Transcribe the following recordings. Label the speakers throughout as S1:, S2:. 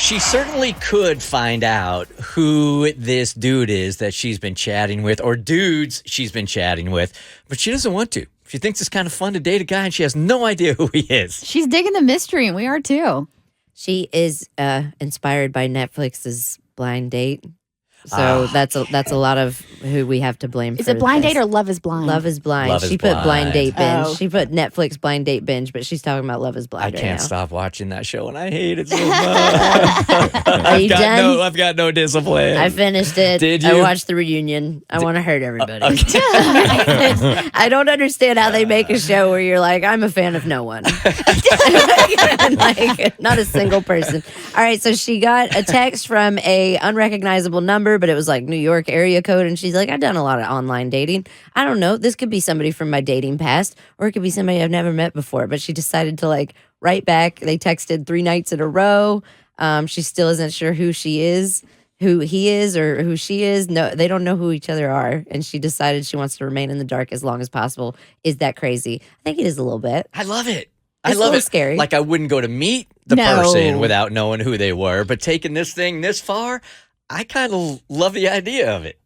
S1: she certainly could find out who this dude is that she's been chatting with or dudes she's been chatting with, but she doesn't want to. She thinks it's kind of fun to date a guy and she has no idea who he is.
S2: She's digging the mystery, and we are too.
S3: She is inspired by Netflix's Blind Date. So that's a lot of who we have to blame.
S2: Is it Blind Date or Love is Blind?
S3: Love is Blind.
S1: Love
S3: she
S1: is
S3: put
S1: Blind.
S3: Blind Date Binge.
S2: Oh.
S3: She put Netflix Blind Date Binge, but she's talking about Love is Blind.
S1: I can't
S3: now.
S1: stop watching that show and I hate it so much.
S3: Are you done?
S1: I've got no discipline.
S3: I finished it.
S1: Did
S3: I
S1: you?
S3: watched the reunion. I want to hurt everybody.
S1: Okay.
S3: I don't understand how they make a show where you're like, I'm a fan of no one. Like, not a single person. All right, so she got a text from a unrecognizable number, but it was like New York area code, and she's like, I've done a lot of online dating. I don't know. This could be somebody from my dating past, or it could be somebody I've never met before. But she decided to like write back. They texted 3 nights in a row. She still isn't sure who she is, who he is, or who she is. No, they don't know who each other are. And she decided she wants to remain in the dark as long as possible. Is that crazy? I think it is a little bit.
S1: I love it.
S3: It's
S1: I love
S3: a little
S1: it.
S3: scary.
S1: Like I wouldn't go to meet the
S2: No.
S1: person without knowing who they were, but taking this thing this far, I kind of love the idea of it.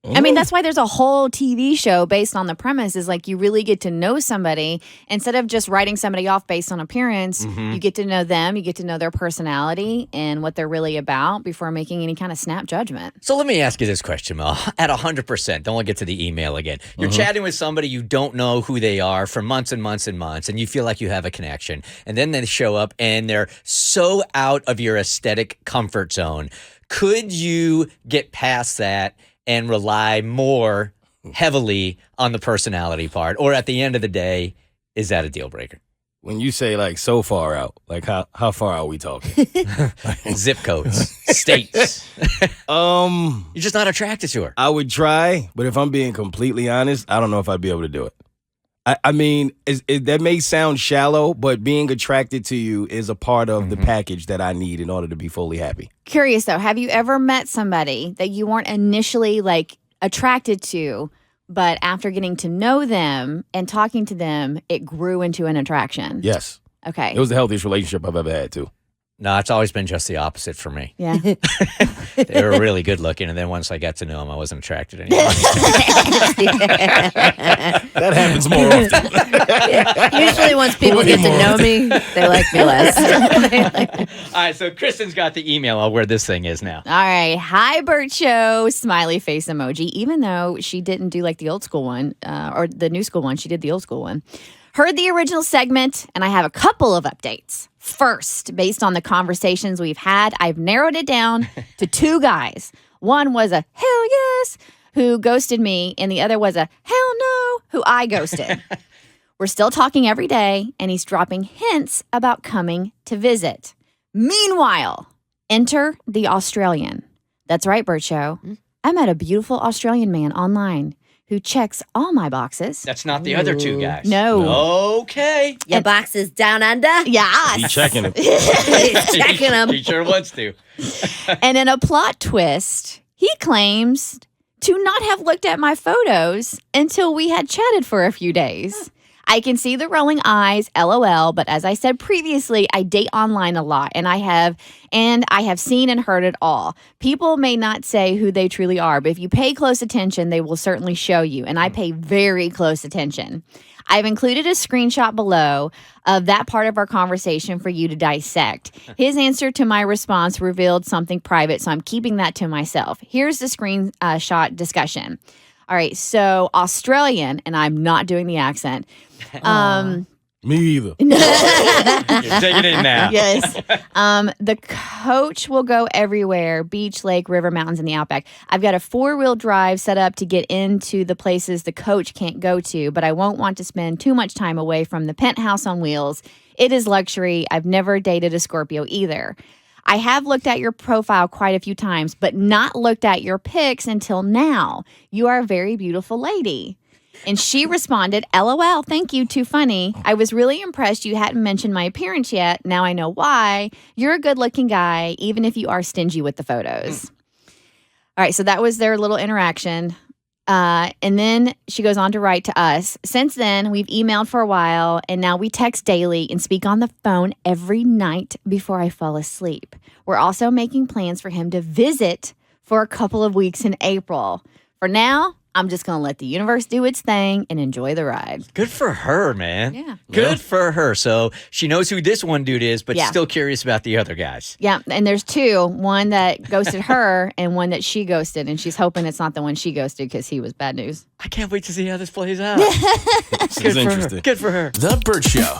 S2: I mean, that's why there's a whole TV show based on the premise is like you really get to know somebody instead of just writing somebody off based on appearance. You get to know them, you get to know their personality and what they're really about before making any kind of snap judgment.
S1: So let me ask you this question, Mel. At 100%, don't want to get to the email again. You're chatting with somebody you don't know who they are for months and months and months, and you feel like you have a connection. And then they show up and they're so out of your aesthetic comfort zone. Could you get past that and rely more heavily on the personality part? Or at the end of the day, is that a deal breaker?
S4: When you say like so far out, like how far are we talking?
S1: Zip codes, states. You're just not attracted to her.
S4: I would try, but if I'm being completely honest, I don't know if I'd be able to do it. I mean, that may sound shallow, but being attracted to you is a part of the package that I need in order to be fully happy.
S2: Curious though, have you ever met somebody that you weren't initially like attracted to, but after getting to know them and talking to them, it grew into an attraction?
S4: Yes.
S2: Okay.
S4: It was the healthiest relationship I've ever had, too.
S1: No, it's always been just the opposite for me.
S2: Yeah.
S1: They were really good looking, and then once I got to know them, I wasn't attracted anymore.
S4: That happens more often.
S3: Usually once people
S4: Way
S3: get to
S4: more.
S3: know me, they like me less.
S1: All right, so Kristen's got the email on where this thing is now.
S2: All right. Hi, Bert Show. Smiley face emoji. Even though she didn't do like the old school one or the new school one, she did the old school one. Heard the original segment, and I have a couple of updates. First, based on the conversations we've had, I've narrowed it down to 2 guys. One was a hell yes who ghosted me, and the other was a hell no who I ghosted. We're still talking every day, and he's dropping hints about coming to visit. Meanwhile, enter the Australian. That's right, Bert Show. I met a beautiful Australian man online who checks all my boxes.
S1: That's not the other 2 guys.
S2: No.
S1: Okay.
S3: Your box is down under?
S2: Yes.
S4: He's checking it.
S3: He's checking them.
S1: He sure wants to.
S2: And in a plot twist, he claims to not have looked at my photos until we had chatted for a few days. I can see the rolling eyes, LOL, but as I said previously, I date online a lot, and I have seen and heard it all. People may not say who they truly are, but if you pay close attention, they will certainly show you, and I pay very close attention. I've included a screenshot below of that part of our conversation for you to dissect. His answer to my response revealed something private, so I'm keeping that to myself. Here's the screenshot discussion. All right, so Australian, and I'm not doing the accent.
S4: Me either.
S1: You're taking it now.
S2: Yes. The coach will go everywhere, beach, lake, river, mountains, and the outback. I've got a 4-wheel drive set up to get into the places the coach can't go to, but I won't want to spend too much time away from the penthouse on wheels. It is luxury. I've never dated a Scorpio either. I have looked at your profile quite a few times, but not looked at your pics until now. You are a very beautiful lady. And she responded, LOL, thank you, too funny. I was really impressed you hadn't mentioned my appearance yet. Now I know why. You're a good-looking guy, even if you are stingy with the photos. All right, so that was their little interaction. And then she goes on to write to us. Since then, we've emailed for a while, and now we text daily and speak on the phone every night before I fall asleep. We're also making plans for him to visit for a couple of weeks in April. For now, I'm just going to let the universe do its thing and enjoy the ride.
S1: Good for her, man.
S2: Yeah.
S1: Good for her. So she knows who this one dude is, but
S2: Yeah.
S1: still curious about the other guys.
S2: Yeah, and there's two, one that ghosted her and one that she ghosted, and she's hoping it's not the one she ghosted because he was bad news.
S1: I can't wait to see how this plays out.
S4: This is
S1: Good for her.
S4: interesting.
S1: Good for her.
S5: The Bert Show.